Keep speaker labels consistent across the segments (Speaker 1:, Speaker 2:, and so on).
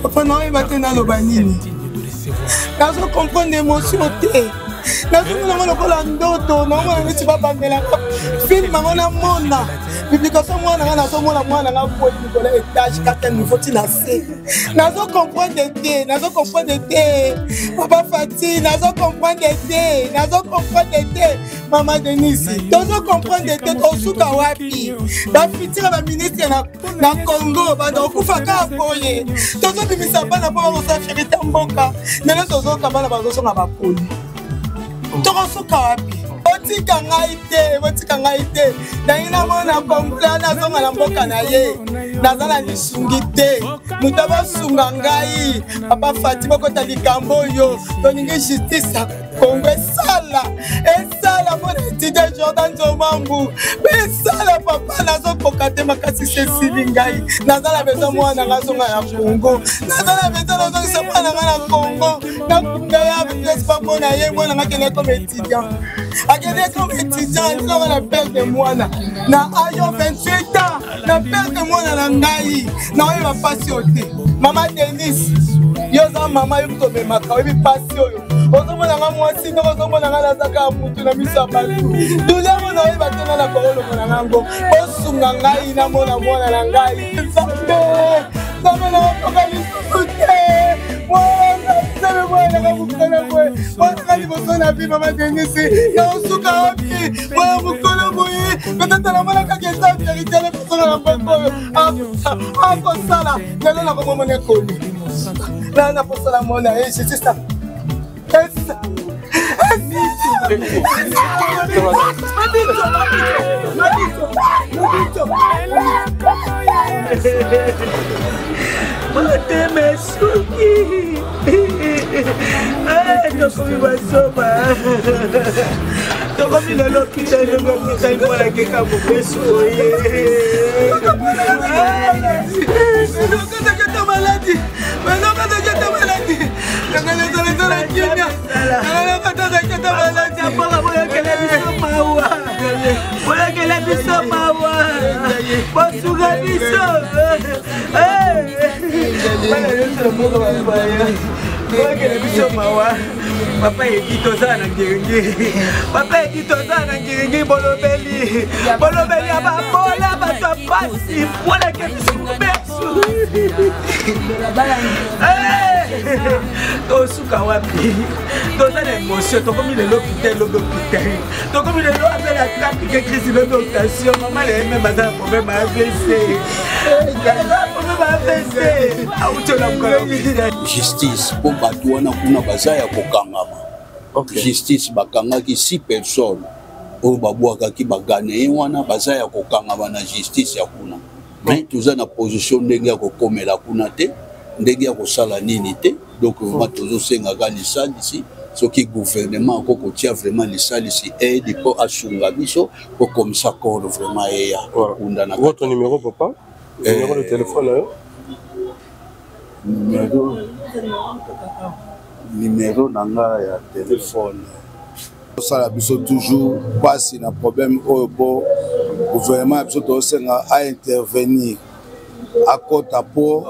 Speaker 1: Papa, non, il va tenir le banini. Je comprends l'émotion. Publication moi na so mona moi na ko Nicolas étage 4 niveau ti na C. Nazo comprendre des, nazo comprendre des. Papa Fati, nazo comprendre des, nazo comprendre des. Maman Denise, nazo comprendre des to suka wapi. Ba fitira ba ministre na Congo ba do kufaka boye. Tozo bimisa bana ba ko sa fierté mboka. Nelo tozo kabana ba zo na ba poli. Tozo suka wapi. Otika ngai te na mona kompla na zonga na mboka na ye nazala lisungi te muta basunga ngai papa Fati bokota likambo yo toningi justice Congo esala mona étudiant Jordan Zomambu esala papa nazokoka te makasi sesili ngai nazala besoin mwana ngazonga ya Congo nazala besoin nazongisa mwana na Congo nakunga ya l'espoir mona ye mwana ngakene comme étudiant comme étudiant, il a la perte de moi. Na ayo 28 ans, la perte de moi na ngai. Na il va passer au thé. Maman Denise, yoza maman yo me maka, il passer yo. Ozo mona nga mwasi, ozo mona nga la saka mutu na miso batu. Douleur mona il va tenir la parole mona ngango. Osunga ngai na mona mona na ngai. Sambe, sambe na okali soute. Maman Denise, papa est tozana ngenge papa est tozana ngenge bolobeli ababola bato pasi wala kebiso tosuka wapi tozana émotion tokomi le l'hôpital tokomi le avec la trappe que crise de notation maman les même bazar problème AVC
Speaker 2: justice pour batouana kuna bazaya kokangama. Justice bakangaki 6 personnes oyo babwakaki bagane wana bazaya kokangama na justice ya kuna. Mais toza na position ndenge ya kokomela kuna te ndenge ya kosala nini te donc vraiment tozosengaka lisalisi soki gouvernement ko kotia vraiment lisalisi aide po asunga biso po komisa corps vraiment eya kundana.
Speaker 3: Votre numéro papa? Numéro de téléphone
Speaker 2: numéro nanga ya téléphone.
Speaker 4: Ça biso toujours passe na problème au gouvernement biso to senga à intervenir à côté pour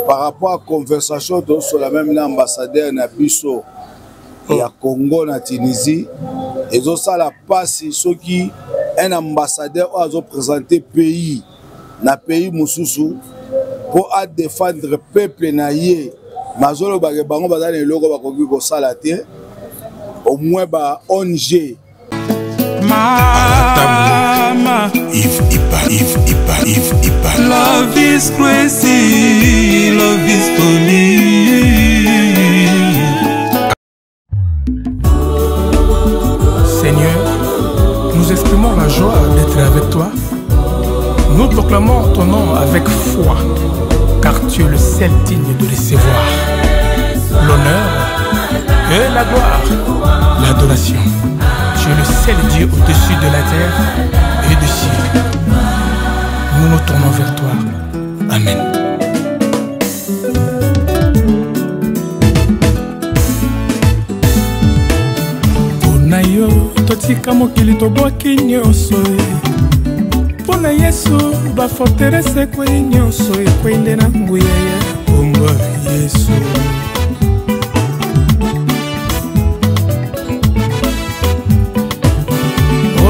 Speaker 4: par rapport à conversation de sur la même ambassadeur na biso ya Congo na Tunisie et ça la passe ce qui un ambassadeur a représenté pays na pays mususu pour défendre le peuple na yé mazolo ba bango bazana eloko ba koki ko sala te au moins ba ONG
Speaker 5: mama if love is crazy, love is for me.
Speaker 6: Seigneur, nous exprimons la joie d'être avec toi. Nous proclamons ton nom avec foi, car tu es le seul digne de recevoir l'honneur et la gloire, l'adoration. Tu es le seul Dieu au-dessus de la terre et du ciel. Nous nous tournons vers toi. Amen. yo totika mokili tobwaki nyonso mpo na Yesu baforterese ekwei nyonso ekwei nde na nguya ya kombo Yesu.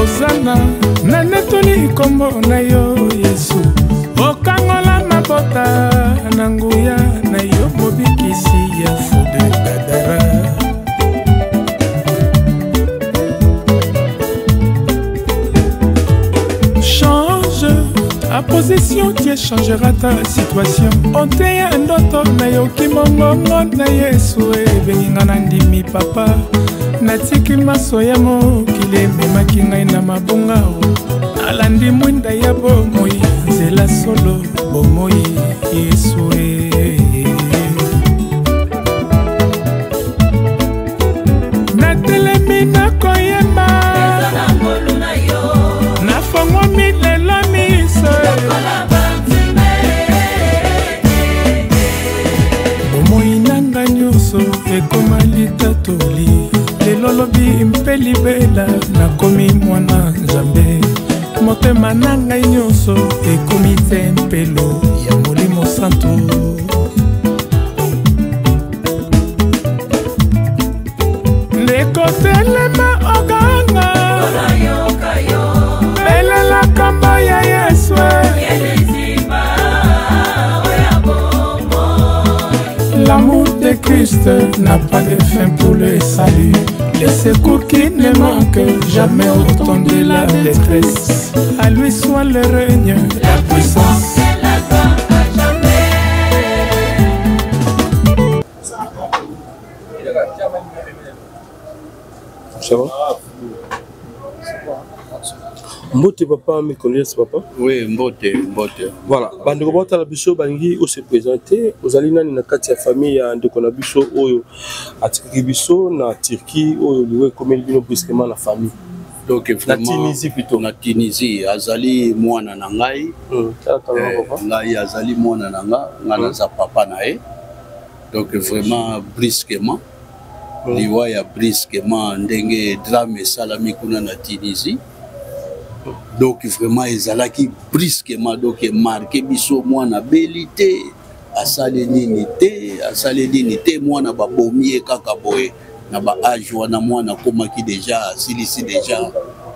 Speaker 6: Osana na netoli kombo na yo Yesu, okangola mabota na nguya na yo mobikisi ya Fode Gadara. Change ta position, Dieu changera ta situation. Onte ya ndoto na yo kimongongo na Yesu ebenga na ndimi papa. Natiki maso ya mokili ememaki ngai na mabonga alandi mwinda ya bomoi nzela solo bomoi Yesu natelemi nakoyemba nafongomi lelo miso bomoi nanga nyonso ekoma litatoli lelo lobi mpe libela nakomi mwana Nzambe motema na ngai nyonso ekomi tempelo ya Molimo Santo. Ndekotelema oganga belela kamba ya Yesu l'amour de Christ n'a pas de fin pour le salut. Les secours qui ne manquent jamais au temps de la détresse. À lui soit le règne, la puissance.
Speaker 3: Ça va? Mbote papa, me connaissez papa?
Speaker 2: Oui, Mbote.
Speaker 3: Voilà. Bandeko bota la biso bangi o se présenter aux alina na kati ya famille ya ndeko na biso oyo atikaki biso na Turquie oyo liwe comme bino brusquement la famille.
Speaker 2: Donc vraiment na Tunisie plutôt na Tunisie azali mwana na ngai. Ngai azali mwana na nga za papa na ye. Donc vraiment brusquement liwa ya brusquement ndenge drame salami kuna na Tunisie. Donc vraiment ezalaki brusquement donc marqué biso mwana belité asale nini te mwana babomi kaka boye na ba âge wana mwana komaki déjà silisi déjà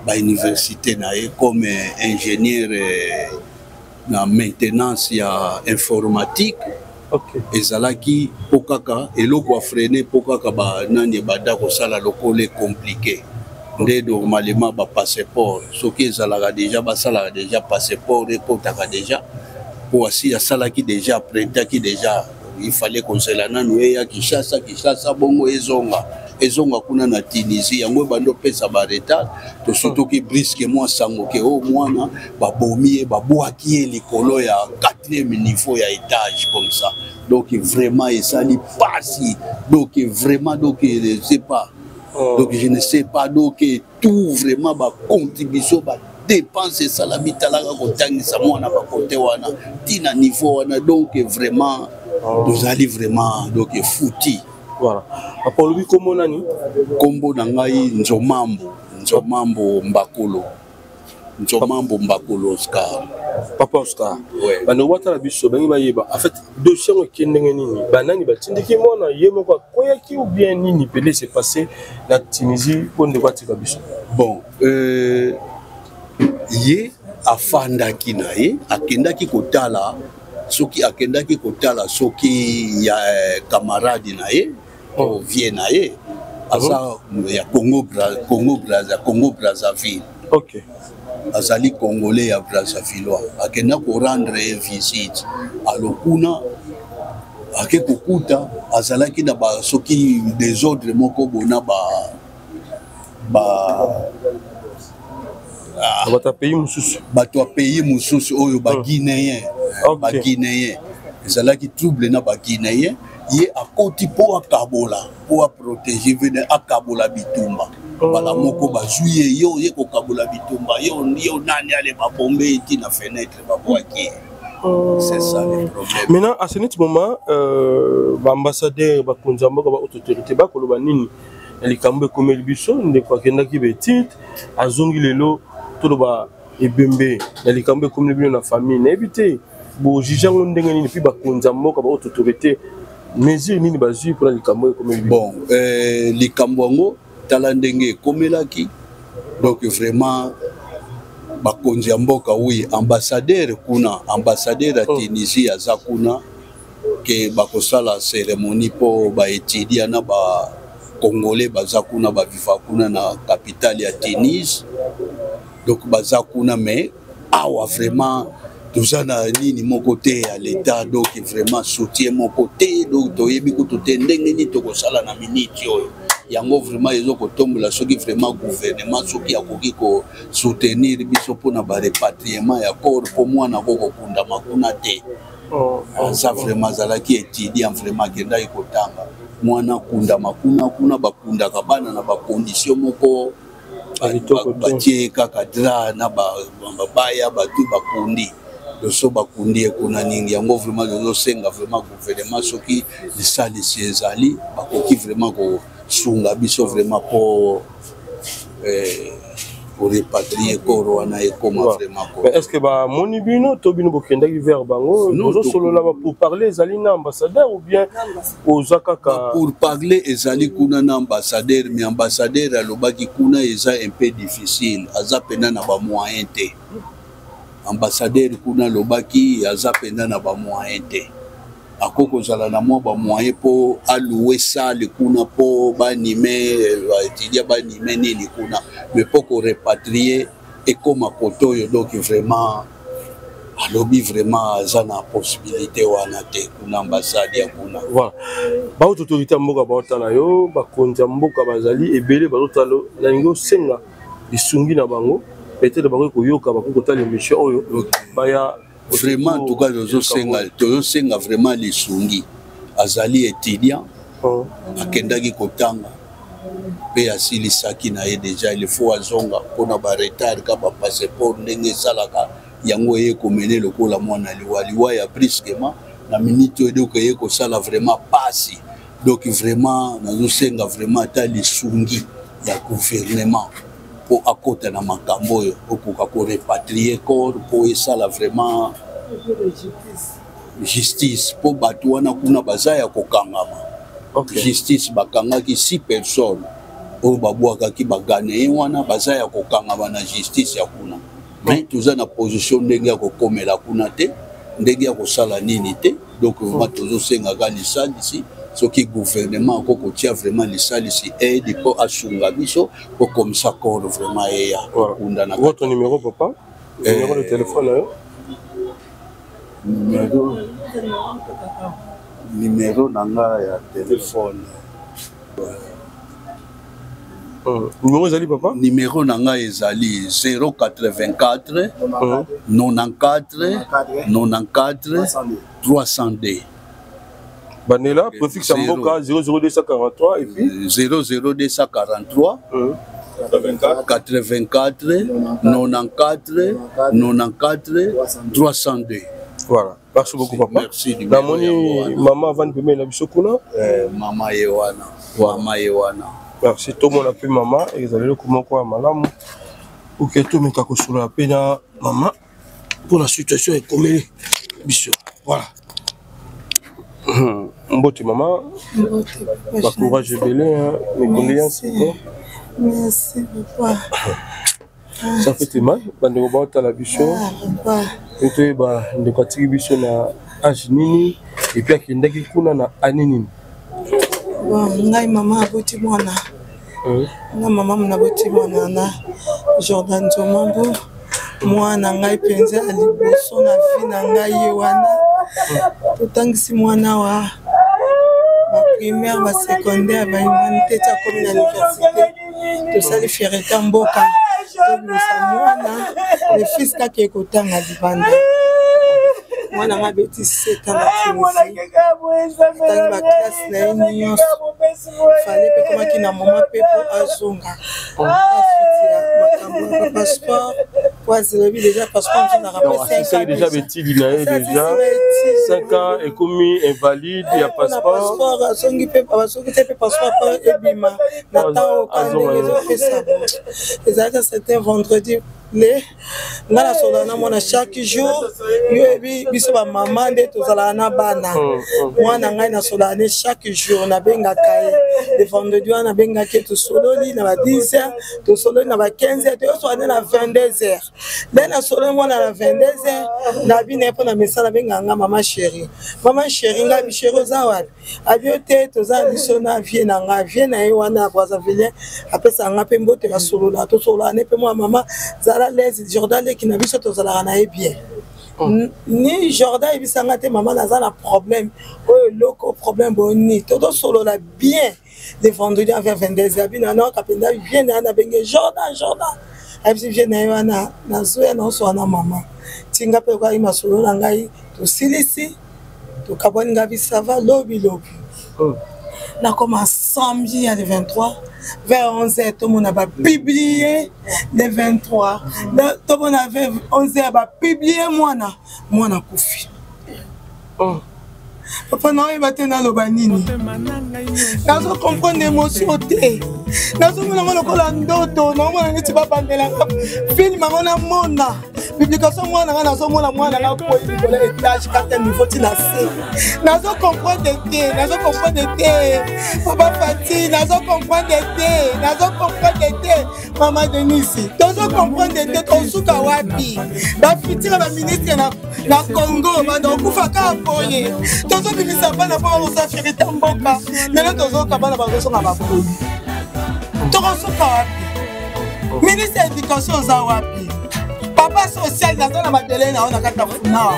Speaker 2: ba université na ye comme ingénieur na maintenance ya informatique.
Speaker 3: Okay.
Speaker 2: Ezalaki pokaka eloko a freiner pokaka ba nani bada ko sala lokole compliqué. Ndé normalement ba passeport soki ezalaka déjà basalaka déjà passeport ekotaka déjà pour asi asalaki déjà prêtaki déjà il fallait konsela nanu ya Kinshasa bongo ezonga kuna na Tunisie yango bando pesa ba retard to surtout ki brusquement sango ke o mwana babomi babwaki likolo ya 4e niveau ya étage comme ça. Donc vraiment esali pasi donc vraiment donc je sais pas. Donc je ne sais pas donc tout vraiment ba contribution ba dépense ça la bitalaka kotangisa mwana ba côté wana tina niveau wana donc vraiment nous allons vraiment donc fouti.
Speaker 3: Voilà. Apolo bi kombo nani?
Speaker 2: Kombo na ngai Nzomambo Mbakolo Oscar.
Speaker 3: Papa Oscar.
Speaker 2: Ouais.
Speaker 3: Bano wata la biso bangi bayeba. En fait, dossier ngo kendenge nini? Banani batindiki mona yemo kwa koyaki ou bien nini pele s'est passé na Tunisie pour de kwatika biso.
Speaker 2: Bon, ye afandaki na ye akendaki kotala soki ya camarade na ye o vie na ye asa ya Congo Brazzaville.
Speaker 3: OK.
Speaker 2: Azali congolais ya Brazzaville akenda ko rendre visite alokuna ake kokuta azalaki na ba soki désordre moko bona
Speaker 3: Bata pays mususu.
Speaker 2: Bato pays mususu oyo ba Guinéen. Ba Guinéen. Ezalaki trouble na ba Guinéen. Ye akoti po akabola, po protéger vene akabola bitumba. Bala moko ba juye yo ye ko kabola bitumba. Yo nani ale ba bombe iti na fenêtre ba boaki. C'est ça le problème.
Speaker 3: Maintenant à ce moment ambassadeur ba konzamba ba autorité ba koloba nini likambo ekomeli biso ndeko akendaki betite azongi lelo toloba ebembe na likambo ekomeli bino na famille nayebi te bojuge yango ndenge nini mpe bakonza mboka baautorité mesure nini bazwi mpona likambo ekomeli bino.
Speaker 2: Bon likambo yango tala ndenge ekomelaki donc vraiment bakonzi ya mboka oui ambassadeur kuna ambassadeur ya Tunisie aza kuna ke bakosala cérémonie po baétudia na ba Congolais baza kuna baviva kuna na capitale ya Tunis donc baza kuna mais awa vraiment toza na nini moko te ya l'état donc vraiment soutien moko te donc toyebi ko tote ndenge ni tokosala na minute oyo yango vraiment ezokotombola soki vraiment gouvernement soki akoki ko soutenir biso mpona barepatriement ya corps po mwana kokokunda makuna te ça vraiment azalaki étudiant vraiment akendaki kotanga mwana kunda makuna kuna bakundaka bana na bacondition moko batie kaka dra na babaya batu bakundi loso bakundi ekuna ningi yango vraiment tozosenga vraiment gouvernement soki lisalisi ezali bakoki vraiment kosunga biso vraiment pour répatrier corps wana ekoma vraiment
Speaker 3: mais est-ce que bamoni bino to bino bokendaki vers bango bozosolola pour parler ezali na ambassadeur ou bien oza kaka
Speaker 2: pour parler ezali kuna na ambassadeur mais ambassadeur alobaki kuna eza un peu difficile aza pena na bamoyen te ambassadeur kuna alobaki aza pena na bamoyen te akokozala na mwa bamoyen po alouer salle kuna po banime baétudia banime nini kuna mais po korepatrier ekoma poto oyo donc vraiment alobi vraiment aza na possibilité wana te kuna ambassade ya kuna
Speaker 3: voilà baauto autorité ya mboka baotala yo bakonzi ya mboka bazali ebele bazotala nalingi osenga lisungi na bango peut-être bango koyoka bakokotala émission oyo baya
Speaker 2: vraiment en tout cas tozosenga vraiment lisungi azali étudiant akendaki kotanga pe asilisaki na ye déjà il faut azonga mpona baretard ka bapasseport ndenge esalaka yango eye komene lokola mwana liwa ya brusquement na minute oyo donc eye kosala vraiment pasi donc vraiment nazosenga vraiment ata lisungi ya gouvernement po akota na makambo oyo okoka korepatrier corps po esala vraiment justice po bato wana kuna baza ya kokangama justice bakangaki 6 personnes oyo babwakaki bagane wana baza ya kokangama na justice ya kuna mais toza na position ndenge ya kokomela kuna te ndenge ya kosala nini te donc vraiment tozosengaka lisalisi soki gouvernement akokotia vraiment lisalisi aide po asunga biso po comme ça corps vraiment eya kokunda na
Speaker 3: votre numéro papa numéro de téléphone
Speaker 2: numéro nanga ya téléphone
Speaker 3: numéro ezali papa
Speaker 2: numéro nanga ezali 084 94 302
Speaker 3: Banela, préfixe Mboka 00243 et puis
Speaker 2: 00243 84 94 302.
Speaker 3: Voilà. Merci beaucoup papa.
Speaker 2: Merci du
Speaker 3: maman avant de me la bisokuna.
Speaker 2: Maman Yewana. Maman Yewana.
Speaker 3: Merci tout le monde a pu maman et vous allez le comment quoi malamu. OK tout me kakosula pena maman pour la situation est comme biso. Voilà. Mbote maman, ma courage est belé, mes condoléances.
Speaker 1: Merci papa.
Speaker 3: Ça fait mal, bande robota la bicho. Et tu ba ndekatiki bicho na ajinini et puis akindaki kuna na anini.
Speaker 1: Bon, ngai mama aboti mwana. Na mama mna boti mwana na Jordan Zomambo. Mwana ngai penza aliboso na vie na ngai wana. Totangisi mwana wa ba primaire ba secondaire ba humanité ta comme na université to sali fiereta mboka to mwana le fils ka ke kotanga libanda mwana ma beti 7 ans na classe na union fallait pe comment ki na mama pe po azonga ensuite makambo passeport Ouais, c'est déjà parce qu'on a rappelé 5 ans.
Speaker 3: Déjà, déjà 5 ans et commis invalide, il y a passeport.
Speaker 1: C'était vendredi. Ngala solana mona chaque jour yo ebi biso ba maman de tozala bana mwana ngai na solana chaque jour na benga kai le vendredi na benga ke to sololi na ba 10h to sololi na ba 15h to solana na 22h na solana mona na 22h na bine po na mesala benga nga maman chérie nga bi chérie zawa abiote tozala biso na vie na nga vie na ye wana Brazzaville apesa nga pe mbote ba solola to solana pe moi maman les Jordan qui n'a vu ça tous à la bien. Ni Jordan et bisanga te maman n'a pas problème. Oh loco problème boni. Todo solo la bien. Les vendredis vers 22h bien non kapenda vient na benga Jordan. Et puis vient na zoya na so na maman. Tinga pe kwa ima solo na ngai to silisi to kaboni ngabi ça va lobi. Na comme samedi à le 23 vers 11h tout le monde a publié le 23 tout le monde avait 11h a publié moi na kufi papa non il va tenir le banini nazo comprendre émotion te nazo mona lokola ndoto na mona neti ba bandela film mona mona publication mwana nazo mona mwana na ko ikola étage 4 niveau tina C nazo comprendre te papa Fati nazo comprendre te maman Denise nazo comprendre te tosuka wapi ba fitira ba ministre na Congo bando kufaka boye tozo bimisa bana pa oza ferita mboka lelo tozo kabana bazo nga bakoyi tokosuka wapi ministre éducation za wapi papa social nazo na mabele na ona kata funa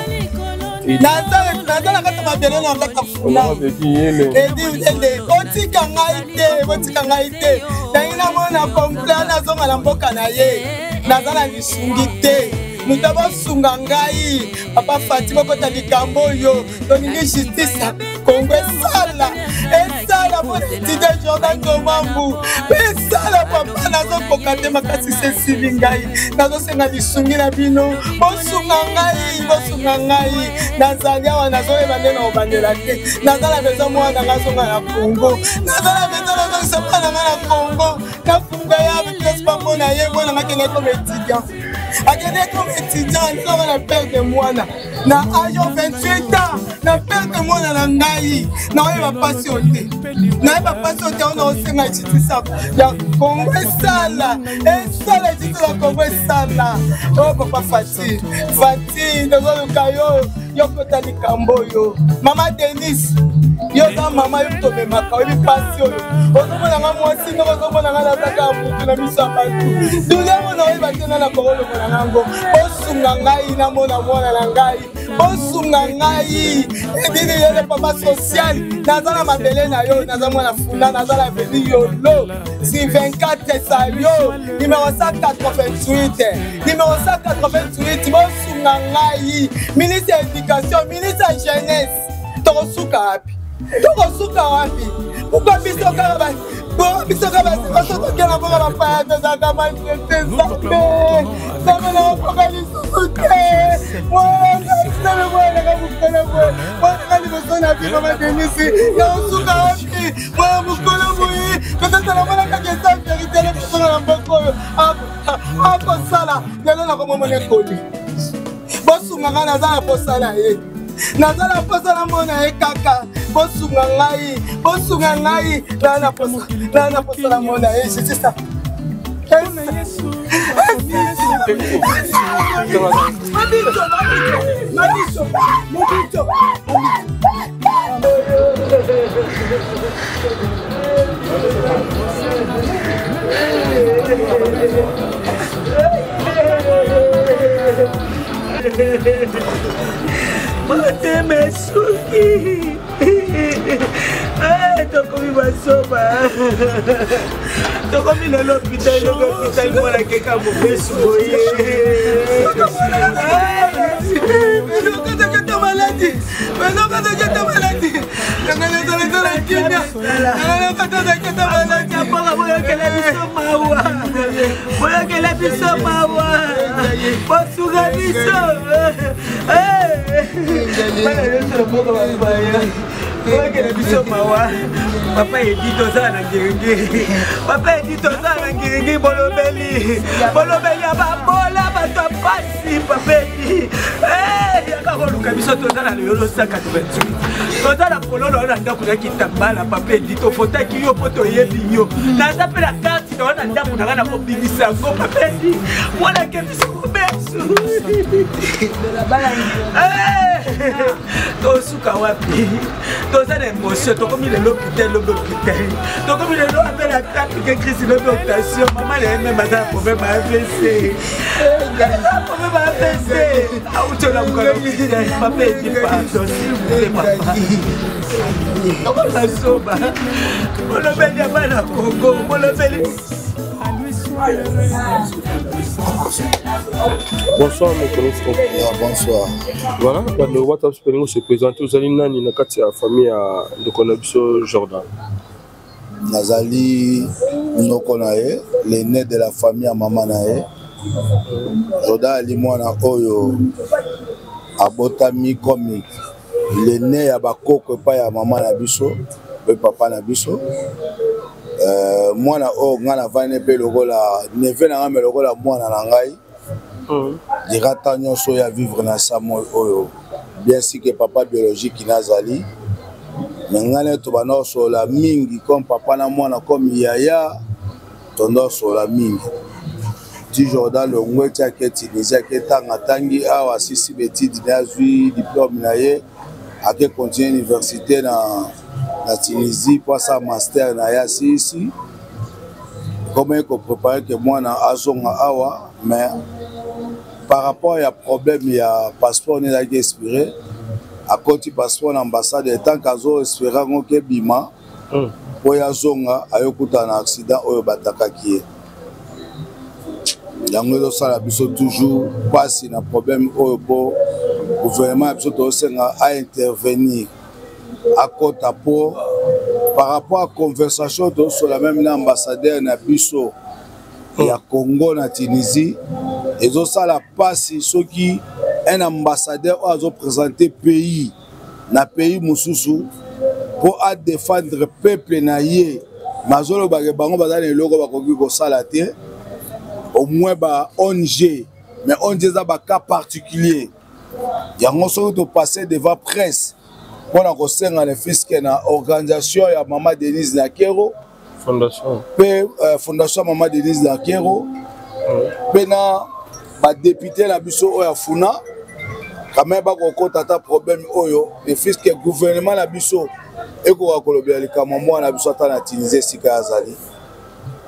Speaker 1: nazo na kata mabele na kata funa edi otika ngai te daina mona komplana nazo na mboka na ye nazo na lisungi te mutaba sunga ngai papa Fati bokota likambo yo toningi justice Congo esala pour étudier Jordan Komambu esala papa nazo kokate makasi sesili ngai nazo senga lisungi na bino bosunga ngai nazali awa nazo ebande na obandela te nazala bezo mwana ngazonga na Congo nazala bezo na sepana na Congo nafunga ya place pambo na ye mwana ngakene comme étudiant akene comme étudiant nzonga na père de mwana na âge 28 ans na père de mwana na ngai na oyeba passionné on a aussi ma justice ya Congo esala justice ya Congo esala oh papa Fati ndozoluka yo kota likambo yo mama Denise yo za mama yo tobemaka oyebi pasi oyo ozomona nga mwasi ndoko ozomona nga nazaka mutu na miso ya batu dulemo oyeba te na kolomona nango osunga ngai namona mwana na ngai osunga ngai edini yele papa social naza na mabele na yo naza mwana funda naza na veni yolo si 24 sa yo numéro 188 bosunga ngai ministre ya éducation ministre ya jeunesse tokosuka wapi pourquoi biso kaka basokokela mboka bapaya tozaka maltraite zambe na bakoka lisusu te mwanaka mokolo boye mwanaka liboso na bino madenisi yaosuka wapi mwana mokolo boye tozatala mwanaka kesa verité le biso na mboka oyo akosala lelo nakomomona ekoli bosunganga naza na posala ye naza na posala mona ye kaka bosunga ngai na posala mona ye c'est ça
Speaker 7: Mateme suki. Tokomi basoba. Tokomi na l'hôpital mwana keka mobesu boye. Bosuka biso. Bana yeso le moko bapaya. Okele biso mawa. Papa edi toza na ngenge. Papa edi toza na ngenge bolobeli. Bolobeli ababola bato pasi papa edi. Yaka koluka biso toza na lelo 188. Toza na pololo na ndako na kitambala papa edi to fotaki yo poto yebi yo. Naza pe la carte to na ndako na na kobimisa ngo papa edi. Mwana ke biso kobesu. Tosuka wapi? Toza na émotion, tokomi le l'hôpital, tokomi le l'hôpital avec la table que Christ l'opération. Maman elle même a un problème AVC. Problème AVC. Ah où tu l'as encore l'hôpital? Papa dit pardon s'il vous plaît papa. Comment ça soba? On le met bien mal à Congo, on le met.
Speaker 3: Bonsoir mes collègues.
Speaker 4: Bonsoir.
Speaker 3: Voilà, dans le WhatsApp Spelling se présente aux Alinani na kati ya famille de Konabiso Jordan.
Speaker 4: Nazali Nokonae, l'aîné de la famille à Maman Nae. Jordan Ali mwana oyo abotami comme l'aîné ya bakoko pa ya Maman na biso, pe papa na biso. Mwana o ngana vane pe lokola neve na ngame lokola mwana na ngai dirata nyonso ya vivre na samo oyo bien si que papa biologique nazali mais ngana to bana sola mingi comme papa na mwana comme yaya tondo sola mingi ti Jordan le ngweti aketi déjà que tanga tangi awa sisi beti dinazui diplôme na ye ake continuer université na Tunisie pour sa master na ya ici comment il faut préparer que moi na azonga awa mais par rapport à problème il y a passeport n'est pas expiré à côté passeport l'ambassade tant qu'azo espérer que bima pour ya zonga ayokuta na accident oyo batakaki yango ça la biso toujours passe na problème oyo pour gouvernement biso to senga à intervenir à Kota Po par rapport à conversation sur la même ambassadeur na biso ya Congo na Tunisie et ça la passe ce qui un ambassadeur a présenté pays na pays mususu pour à défendre peuple na yé mazolo ba bango bazali loko ba koki ko sala te au moins ba ONG mais ONG za ba cas particulier yango so to passer devant presse. Pour la conseiller les fils qui na organisation ya Maman Denise Nakero
Speaker 3: fondation
Speaker 4: fondation Maman Denise Nakero pena ba député la biso ya Funa quand même ba ko tata problème oyo les fils que gouvernement la biso et ko kolobia le kamamo na biso ta na Tunisie sika azali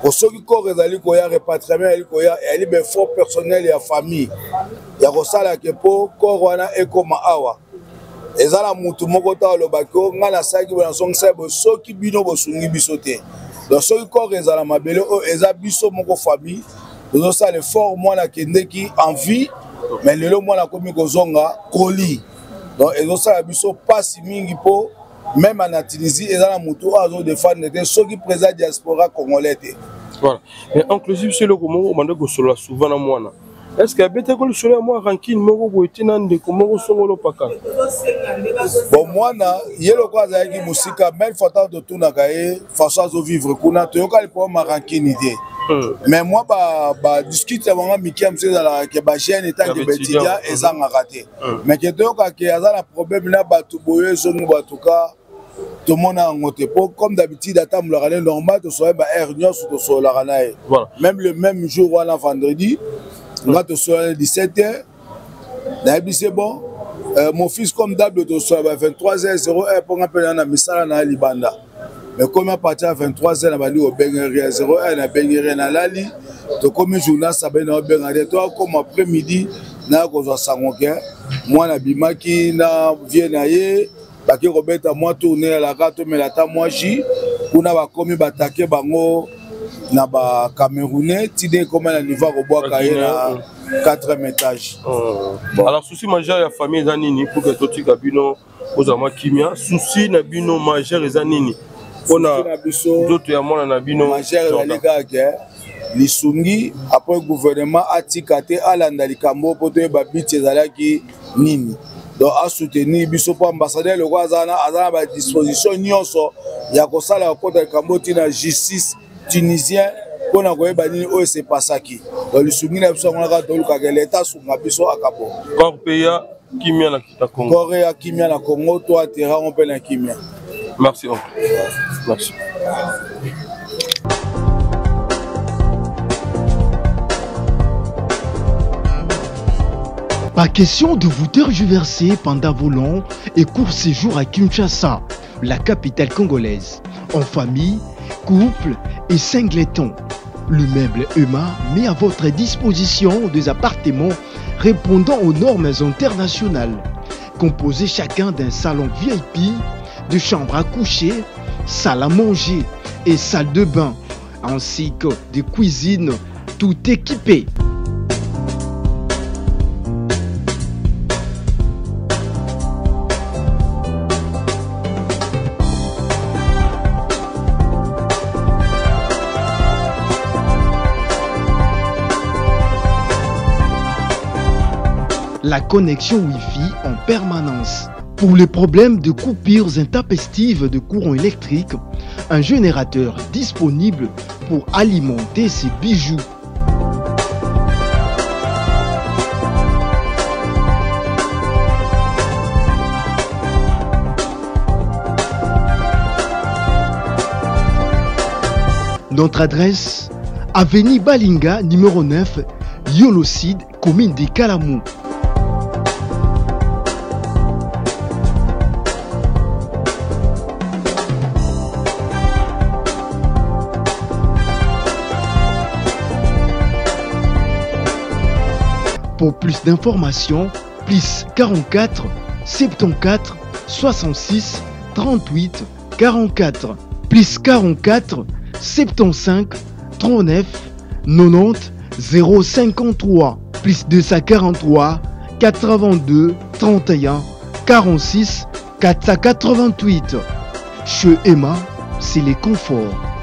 Speaker 4: ko soki ko ezali ko ya repatriement ko ya eli be fort personnel ya famille ya ko sala ke po ko wana ekoma awa ezala mutu moko ta lobako ngana saki bona songsa bo soki bino bosungi biso te donc soki ko ezala mabele o eza biso moko famille dozo sa le fort mwana kendeki en vie mais lelo mwana komi kozonga koli donc ezo sa biso passe mingi po même en Tunisie ezala mutu azo défendre te soki président diaspora congolais te
Speaker 3: voilà mais inclusif c'est le comment on mande ko solo souvent na mwana. Est-ce que bête que le soleil moi ranking moko boitina de comment songolo paka
Speaker 4: bon mwana yelo kwa za ki musika même fata de tout na kae façon de vivre kuna to yoka le problème ranking idée mais moi ba discute avant miki amse dans la ke ba jeune état de betidia ezanga raté mais que to yoka ke azala problème na batu boye zongo batuka tout le monde a ngoté comme d'habitude à table la normal to so ba air nyos to so la ranae même le même jour wala vendredi on va te soir 17h. C'est bon. Mon fils, comme d'hab, te soir 23h01 pour appeler un message à Libanda. Mais comme à partir de 23h, on va dire au Bengueré 01, à Bengueré na Lali, to comme journal ça ben au Bengueré. Toi, comme après-midi, na kozo sangoke, moi na bimaki na vienaye, baki robeta moi tourner à la gâteau mais la ta moi ji, kuna ba komi batake bango. Na ba Camerounais tidé comme un niveau au bois cahier na 4e étage.
Speaker 3: Bon. Alors souci majeur ya famille zanini pour que toti kabino ozama kimia souci na bino majeur zanini on a d'autres ya mona na bino
Speaker 4: majeur ya leka ke lisungi après gouvernement atika te alanda likambo po to ba biti ezalaki nini. Donc à soutenir biso po ambassadeur le azana ba disposition nyonso ya kosala ko ta likambo tina justice tunisien pona koyeba nini oyo se pasaki. Donc lisungi na biso ngaka to lukaka l'état sunga biso akapo.
Speaker 3: Corpea kimia na kita Congo.
Speaker 4: Corpea kimia na Congo to atera on peut na kimia.
Speaker 3: Merci oncle. Merci.
Speaker 8: Pas question de vous tergiverser pendant vos longs et courts séjours à Kinshasa, la capitale congolaise. En famille, couple et singleton. Le meuble EMA met à votre disposition des appartements répondant aux normes internationales. Composés chacun d'un salon VIP, de chambres à coucher, salle à manger et salle de bain, ainsi que de cuisine, tout équipé. La connexion Wi-Fi en permanence. Pour les problèmes de coupures intempestives de courant électrique, un générateur disponible pour alimenter ces bijoux. Notre adresse, avenue Balinga, numéro 9, Yolocide, commune de Kalamou. Pour plus d'informations, plus 44 74 66 38 44, plus 44 75 39 90 053, plus 243 82 31 46 488. Chez Emma, c'est les conforts.